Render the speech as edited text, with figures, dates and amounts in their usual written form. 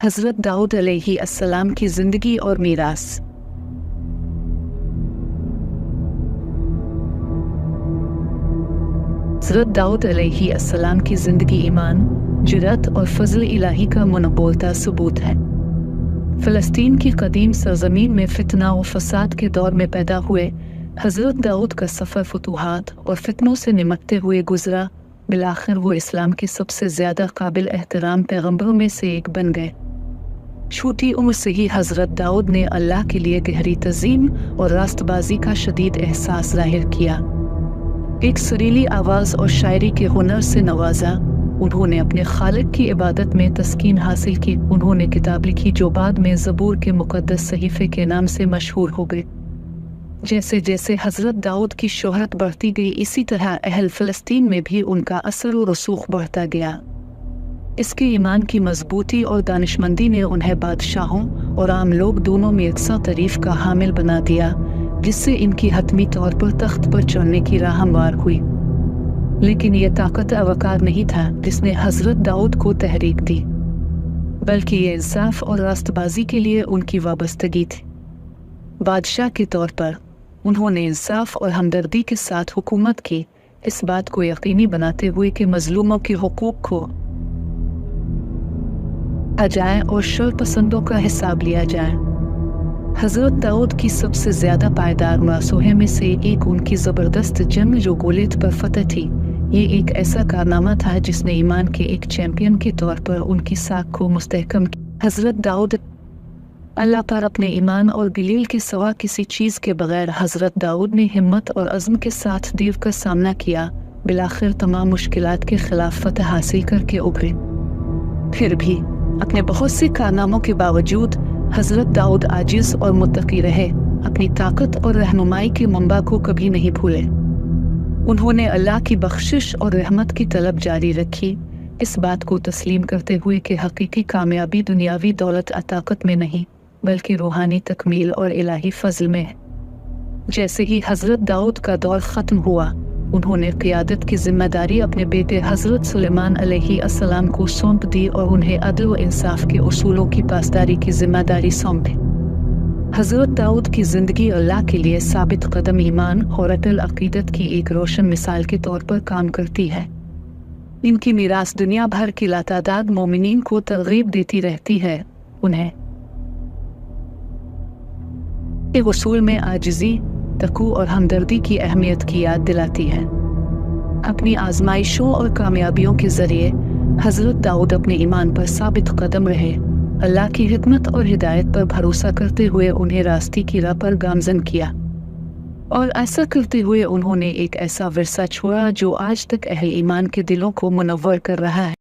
हज़रत दाऊद अलैहिस्सलाम की ज़िंदगी और मीरास। हज़रत दाऊद अलैहिस्सलाम की ज़िंदगी ईमान, जुर्रत और फज़ल इलाही का मुनबोलता सबूत है। फ़लस्तीन की कदीम सरज़मीन में फितना और फसाद के दौर में पैदा हुए हज़रत दाऊद का सफ़र फतूहात और फितनों से निमटते हुए गुज़रा। बिलाखिर वो इस्लाम के सबसे ज़्यादा काबिल एहतराम पैगम्बरों में से एक बन गए। छोटी उम्र से ही हज़रत दाऊद ने अल्लाह के लिए गहरी तज़ीम और रास्तबाजी का शदीद एहसास ज़ाहिर किया। एक सुरीली आवाज़ और शायरी के हुनर से नवाजा, उन्होंने अपने खालिक की इबादत में तस्कीन हासिल की। उन्होंने किताब लिखी जो बाद में ज़बूर के मुक़द्दस सहीफ़े के नाम से मशहूर हो गई। जैसे जैसे हज़रत दाऊद की शोहरत बढ़ती गई, इसी तरह अहल फ़लस्तीन में भी उनका असर और रसूख बढ़ता गया। इसके ईमान की मजबूती और दानिशमंदी ने उन्हें बादशाहों और आम लोग दोनों में यकसा तारीफ़ का हामिल बना दिया, जिससे इनकी हतमी तौर पर तख्त पर चढ़ने की राह हमवार हुई। लेकिन यह ताकत अवकार नहीं था जिसने हज़रत दाऊद को तहरीक दी, बल्कि ये इंसाफ और रास्तबाजी के लिए उनकी वाबस्तगी थी। बादशाह के तौर पर उन्होंने इंसाफ और हमदर्दी के साथ हुकूमत की, इस बात को यकीनी बनाते हुए कि मजलूमों के हुकूक को जाए और शर पसंदों का हिसाब लिया जाए। हज़रत दाऊद की सबसे ज़्यादा पायदार मरासों में से एक उनकी ज़बरदस्त जंग जो गोलियत पर फतह थी। ये एक ऐसा कारनामा था जिसने ईमान के एक चैंपियन के तौर पर उनकी साख को मुस्तहकम किया। हज़रत दाऊद अल्लाह पर अपने ईमान और दलील के सिवा किसी चीज़ के बगैर हज़रत दाऊद ने हिम्मत और अज़्म के साथ दीव का सामना किया। बिलाखिर तमाम मुश्किलात के खिलाफ फतह हासिल करके उभरे। फिर भी अपने बहुत से कारनामों के बावजूद हज़रत दाऊद आजिज़ और मुत्तकी रहे। अपनी ताकत और रहनुमाई के मंबा को कभी नहीं भूले। उन्होंने अल्लाह की बख्शिश और रहमत की तलब जारी रखी, इस बात को तस्लीम करते हुए कि हकीकी कामयाबी दुनियावी दौलत ताकत में नहीं, बल्कि रूहानी तकमील और इलाही फजल में है। जैसे ही हज़रत दाऊद का दौर ख़त्म हुआ, उन्होंने क़ियादत की जिम्मेदारी अपने बेटे हज़रत सुलेमान अलैहिस्सलाम को सौंप दी और उन्हें अदल व इंसाफ के उसूलों की पासदारी की जिम्मेदारी सौंपी। हज़रत दाऊद की ज़िंदगी अल्लाह के लिए साबित कदम ईमान और अटल अक़ीदत की एक रोशन मिसाल के तौर पर काम करती है। इनकी मीरास दुनिया भर की लातादाद मोमिनीन को तरग़ीब देती रहती है, उन्हें उसूल में आजिज़ी, तकू और हमदर्दी की अहमियत की याद दिलाती है। अपनी आजमाइशों और कामयाबियों के ज़रिए हज़रत दाऊद अपने ईमान पर साबित कदम रहे। अल्लाह की हिकमत और हिदायत पर भरोसा करते हुए उन्हें रास्ते की राह पर गामज़न किया, और ऐसा करते हुए उन्होंने एक ऐसा विरसा छोड़ा जो आज तक अहल ईमान के दिलों को मुनव्वर कर रहा है।